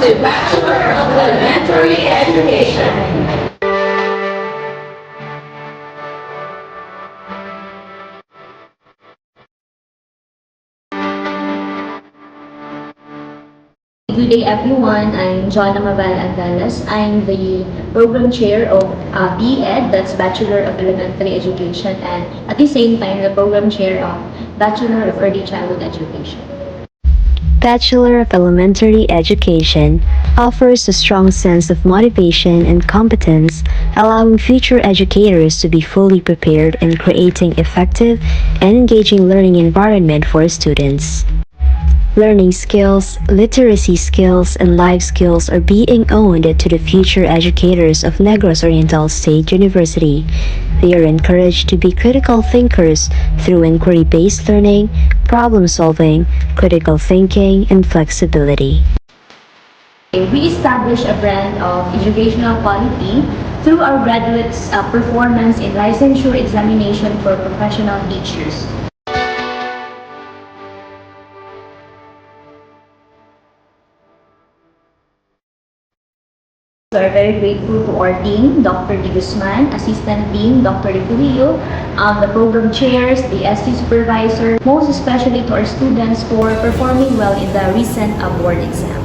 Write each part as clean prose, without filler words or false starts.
to Bachelor of Elementary Education. Good day everyone, I'm Joanna Maval Andalas. I'm the program chair of BED, that's Bachelor of Elementary Education, and at the same time the program chair of Bachelor of Early Childhood Education. Bachelor of Elementary Education offers a strong sense of motivation and competence, allowing future educators to be fully prepared in creating effective and engaging learning environment for students. Learning skills, literacy skills, and life skills are being owned to the future educators of Negros Oriental State University. They are encouraged to be critical thinkers through inquiry-based learning, problem-solving, critical thinking, and flexibility. We establish a brand of educational quality through our graduates' performance in licensure examination for professional teachers. We are very grateful to our dean, Dr. De Guzman, Assistant Dean, Dr. De Curillo, the program chairs, the SC supervisor, most especially to our students for performing well in the recent board exam.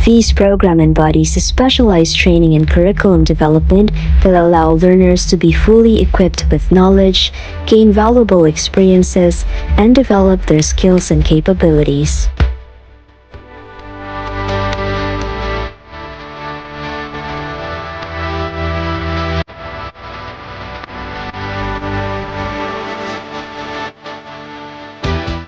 These program embodies a specialized training and curriculum development that allow learners to be fully equipped with knowledge, gain valuable experiences, and develop their skills and capabilities.